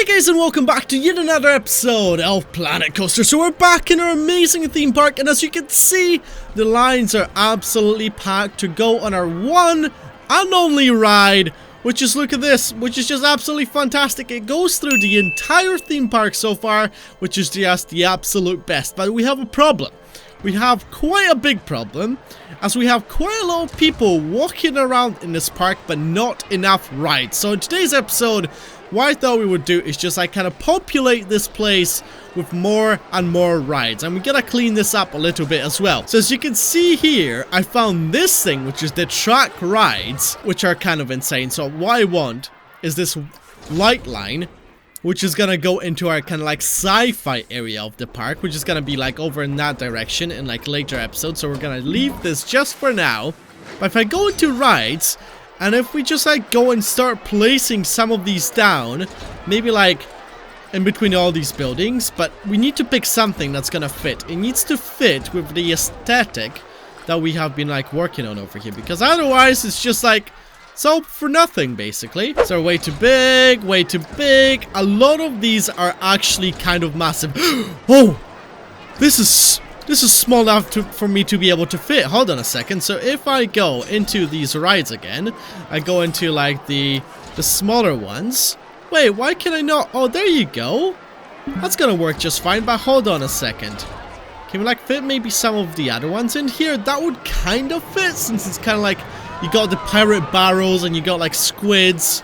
Hey guys, and welcome back to yet another episode of Planet Coaster. So we're back in our amazing theme park, and as you can see, the lines are absolutely packed to go on our one and only ride, which is, look at this, which is just absolutely fantastic. It goes through the entire theme park so far, which is just the absolute best. But we have a problem. We have quite a big problem, as we have quite a lot of people walking around in this park, but not enough rides. So in today's episode, what I thought we would do is just kind of populate this place with more and more rides, and we gotta clean this up a little bit as well. So as you can see here, I found this thing, which is the track rides, which are kind of insane. So what I want is this light line, which is gonna go into our kind of like sci-fi area of the park, which is gonna be like over in that direction in like later episodes. So we're gonna leave this just for now. But if I go into rides, and if we just like go and start placing some of these down, maybe like in between all these buildings, but we need to pick something that's gonna fit. It needs to fit with the aesthetic that we have been like working on over here, because otherwise it's just like so for nothing, basically. So way too big, way too big. A lot of these are actually kind of massive. Oh, this is small enough for me to be able to fit. Hold on a second. So if I go into these rides again, I go into like the smaller ones. Wait, why can I not? Oh, there you go. That's gonna work just fine. But hold on a second. Can we like fit maybe some of the other ones in here? That would kind of fit, since it's kind of like you got the pirate barrels and you got like squids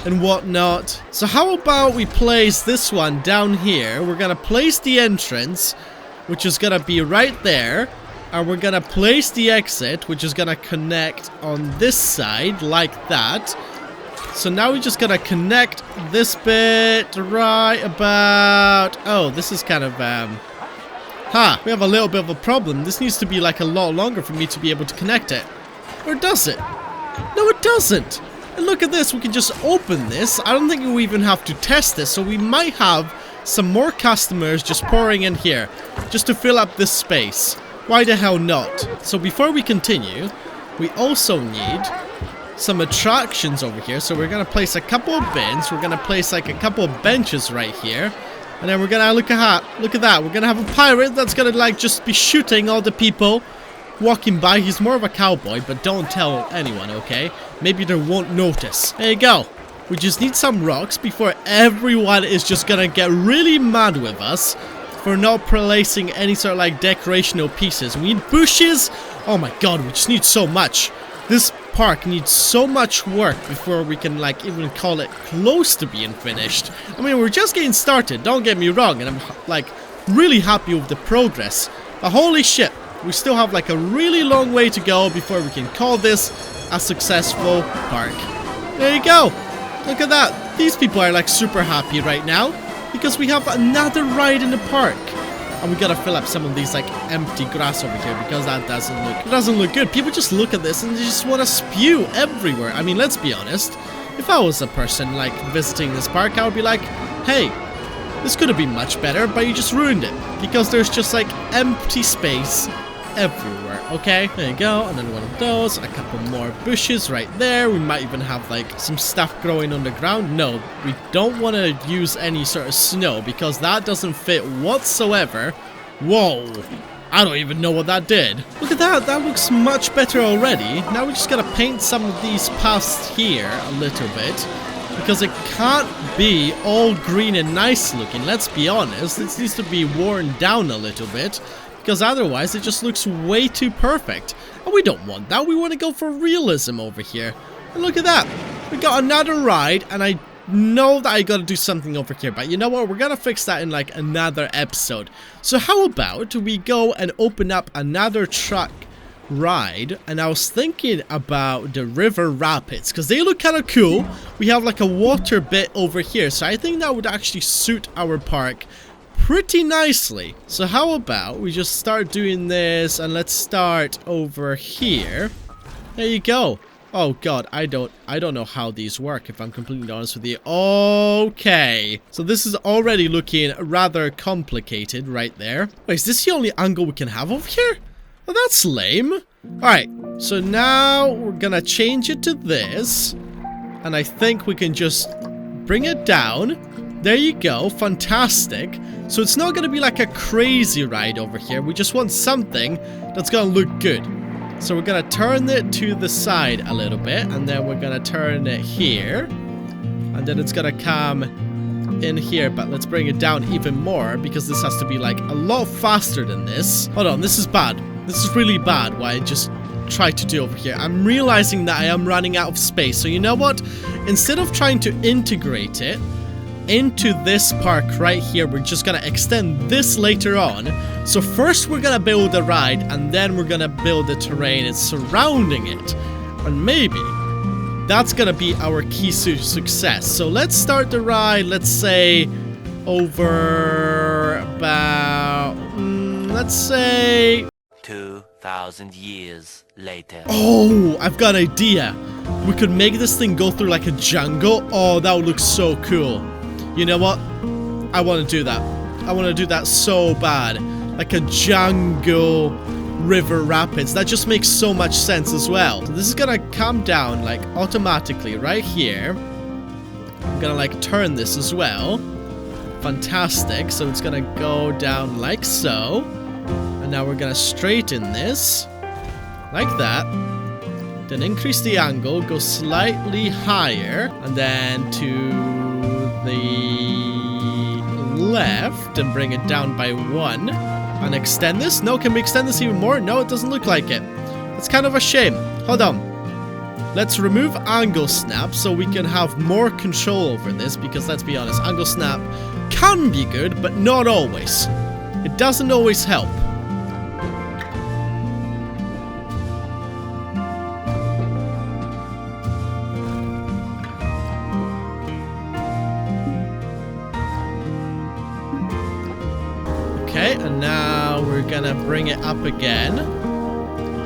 and whatnot. So how about we place this one down here? We're gonna place the entrance, which is gonna be right there, and we're gonna place the exit, which is gonna connect on this side like that. So now we're just gonna connect this bit right about... Oh, this is kind of we have a little bit of a problem. This needs to be like a lot longer for me to be able to connect it. Or does it? No, it doesn't. And look at this, we can just open this. I don't think we even have to test this, so we might have some more customers just pouring in here, just to fill up this space. Why the hell not? So before we continue, we also need some attractions over here. So we're gonna place a couple of bins, we're gonna place like a couple of benches right here, and then we're gonna look at that. We're gonna have a pirate that's gonna like just be shooting all the people walking by. He's more of a cowboy, but don't tell anyone, okay? Maybe they won't notice. There you go. We just need some rocks before everyone is just gonna get really mad with us for not placing any sort of like decorational pieces. We need bushes. Oh my god, we just need so much. This park needs so much work before we can like even call it close to being finished. I mean, we're just getting started, don't get me wrong, and I'm like really happy with the progress. But holy shit, we still have like a really long way to go before we can call this a successful park. There you go. Look at that. These people are like super happy right now because we have another ride in the park. And we gotta fill up some of these like empty grass over here, because that doesn't look good. People just look at this and they just want to spew everywhere. I mean, let's be honest. If I was a person like visiting this park, I would be like, hey, this could have been much better, but you just ruined it. Because there's just like empty space everywhere. Okay, there you go. And then one of those, a couple more bushes right there. We might even have like some stuff growing on the ground. No, we don't want to use any sort of snow, because that doesn't fit whatsoever. Whoa, I don't even know what that did. Look at that, that looks much better already. Now we just gotta paint some of these past here a little bit, because it can't be all green and nice looking. Let's be honest, this needs to be worn down a little bit, because otherwise it just looks way too perfect. And we don't want that. We want to go for realism over here. And look at that. We got another ride, and I know that I gotta do something over here. But you know what? We're gonna fix that in like another episode. So how about we go and open up another truck ride? And I was thinking about the river rapids, because they look kind of cool. We have like a water bit over here. So I think that would actually suit our park pretty nicely. So how about we just start doing this, and let's start over here. There you go. Oh god, I don't know how these work, if I'm completely honest with you. Okay, so this is already looking rather complicated right there. Wait, is this the only angle we can have over here? Oh, that's lame. Alright, so now we're gonna change it to this, and I think we can just bring it down. There you go. Fantastic. So it's not going to be like a crazy ride over here. We just want something that's going to look good. So we're going to turn it to the side a little bit. And then we're going to turn it here. And then it's going to come in here. But let's bring it down even more, because this has to be like a lot faster than this. Hold on. This is bad. This is really bad what I just tried to do over here. I'm realizing that I am running out of space. So you know what? Instead of trying to integrate it into this park right here, we're just gonna extend this later on. So first we're gonna build a ride, and then we're gonna build the terrain surrounding it. And maybe that's gonna be our key to success. So let's start the ride, let's say over about let's say 2,000 years later. Oh, I've got an idea. We could make this thing go through like a jungle. Oh, that would look so cool. You know what? I want to do that. I want to do that so bad. Like a jungle river rapids. That just makes so much sense as well. So this is gonna come down like automatically right here. I'm gonna like turn this as well. Fantastic. So it's gonna go down like so. And now we're gonna straighten this like that. Then increase the angle, go slightly higher, and then to the left and bring it down by 1. And extend this. No, can we extend this even more? No, it doesn't look like it. It's kind of a shame. Hold on. Let's remove angle snap so we can have more control over this, because let's be honest, angle snap can be good, but not always. It doesn't always help. Okay, and now we're gonna bring it up again.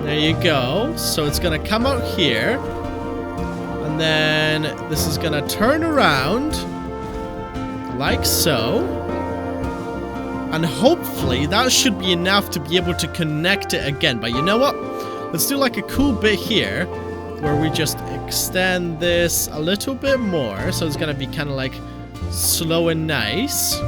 There you go. So it's gonna come out here. And then this is gonna turn around. Like so. And hopefully that should be enough to be able to connect it again. But you know what? Let's do like a cool bit here, where we just extend this a little bit more. So it's gonna be kind of like slow and nice.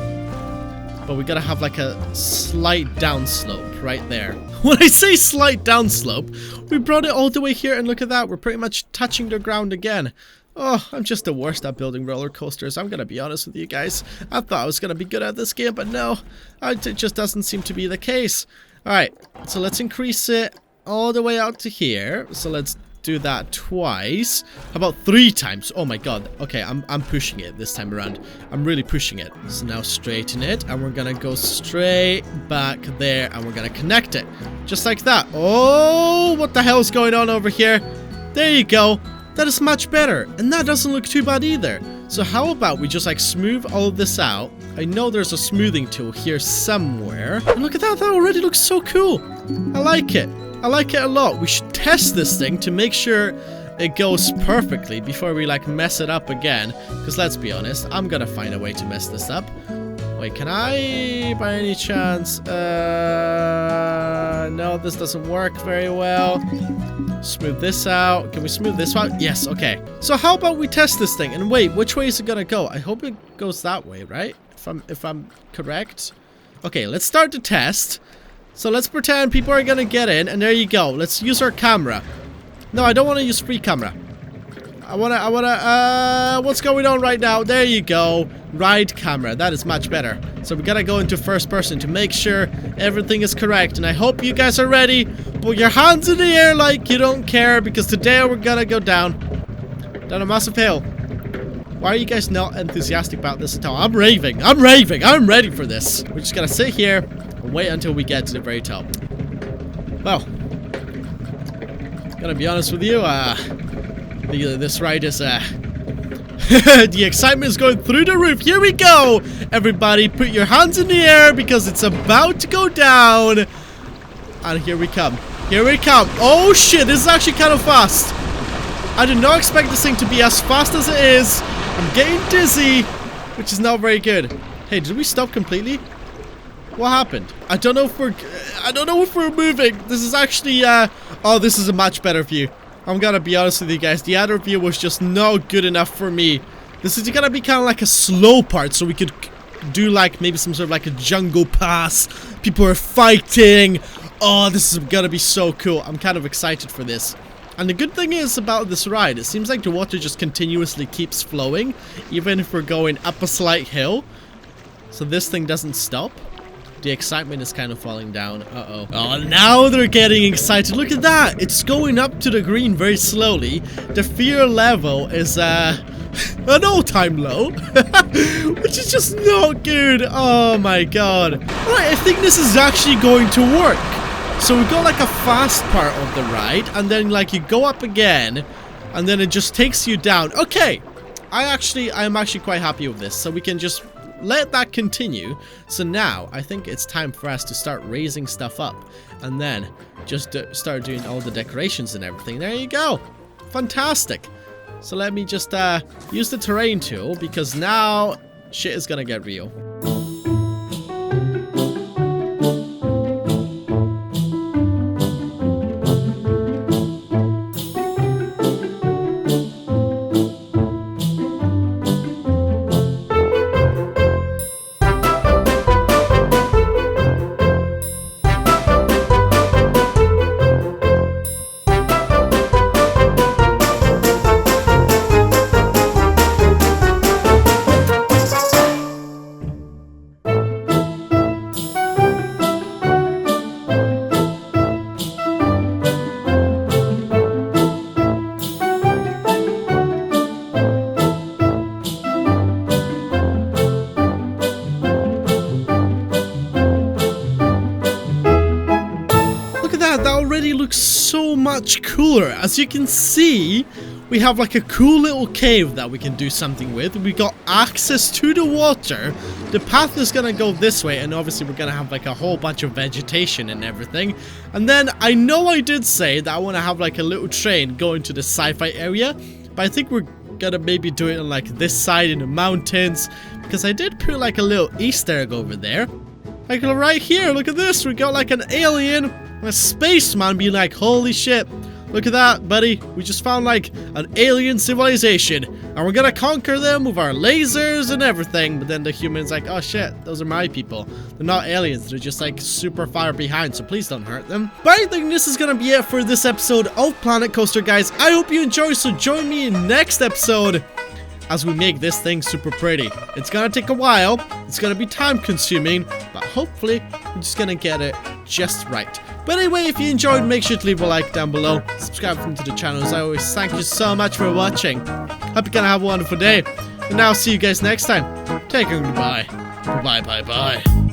But we gotta have like a slight downslope right there. When I say slight downslope, we brought it all the way here, and look at that. We're pretty much touching the ground again. Oh, I'm just the worst at building roller coasters. I'm gonna be honest with you guys. I thought I was gonna be good at this game, but no. It just doesn't seem to be the case. Alright, so let's increase it all the way out to here. So let's do that twice. How about 3 times? Oh my god. Okay, I'm pushing it this time around. I'm really pushing it. So now straighten it, and we're gonna go straight back there, and we're gonna connect it. Just like that. Oh, what the hell is going on over here? There you go. That is much better, and that doesn't look too bad either. So how about we just like smooth all of this out? I know there's a smoothing tool here somewhere. And look at that, that already looks so cool. I like it. I like it a lot. We should test this thing to make sure it goes perfectly before we like mess it up again. Because let's be honest, I'm gonna find a way to mess this up. Wait, can I by any chance? No, this doesn't work very well. Smooth this out. Can we smooth this out? Yes, okay. So how about we test this thing? And wait, which way is it gonna go? I hope it goes that way, right? If I'm correct. Okay, let's start the test. So let's pretend people are gonna get in, and there you go. Let's use our camera. No, I don't want to use free camera. What's going on right now? There you go. Ride camera. That is much better. So we gotta go into first person to make sure everything is correct. And I hope you guys are ready. Put your hands in the air like you don't care, because today we're gonna go down a massive hill. Why are you guys not enthusiastic about this at all? I'm raving. I'm raving. I'm ready for this. We're just gonna sit here and wait until we get to the very top. Well, gonna be honest with you, this ride is, the excitement is going through the roof. Here we go! Everybody put your hands in the air, because it's about to go down. And here we come. Here we come. Oh shit, this is actually kind of fast. I did not expect this thing to be as fast as it is. I'm getting dizzy, which is not very good. Hey, did we stop completely? What happened? I don't know if we're moving. This is actually, oh, this is a much better view. I'm gonna be honest with you guys. The other view was just not good enough for me. This is gonna be kind of like a slow part, so we could do like maybe some sort of like a jungle pass. People are fighting. Oh, this is gonna be so cool. I'm kind of excited for this. And the good thing is about this ride, it seems like the water just continuously keeps flowing, even if we're going up a slight hill. So this thing doesn't stop. The excitement is kind of falling down. Uh-oh. Oh, now they're getting excited. Look at that. It's going up to the green very slowly. The fear level is, an all-time low. Which is just not good. Oh, my God. Alright, I think this is actually going to work. So we got like a fast part of the ride. And then like you go up again. And then it just takes you down. Okay. I'm actually quite happy with this. So we can just let that continue. So now I think it's time for us to start raising stuff up and then just start doing all the decorations and everything. There you go. Fantastic. So let me just use the terrain tool, because now shit is gonna get real. That already looks so much cooler. As you can see, we have like a cool little cave that we can do something with. We got access to the water. The path is gonna go this way, and obviously we're gonna have like a whole bunch of vegetation and everything. And then I know I did say that I want to have like a little train going to the sci-fi area, but I think we're gonna maybe do it on like this side in the mountains, because I did put like a little Easter egg over there. Like right here, look at this. We got like an alien, a spaceman being like, holy shit, look at that, buddy. We just found like an alien civilization, and we're gonna conquer them with our lasers and everything. But then the human's like, oh shit, those are my people. They're not aliens, they're just like super far behind, so please don't hurt them. But I think this is gonna be it for this episode of Planet Coaster, guys. I hope you enjoy, so join me in next episode as we make this thing super pretty. It's gonna take a while, it's gonna be time consuming, but hopefully we're just gonna get it just right. But anyway, if you enjoyed, make sure to leave a like down below, subscribe to the channel. As I always, thank you so much for watching. Hope you're gonna have a wonderful day, and I'll see you guys next time. Take care, goodbye. Bye.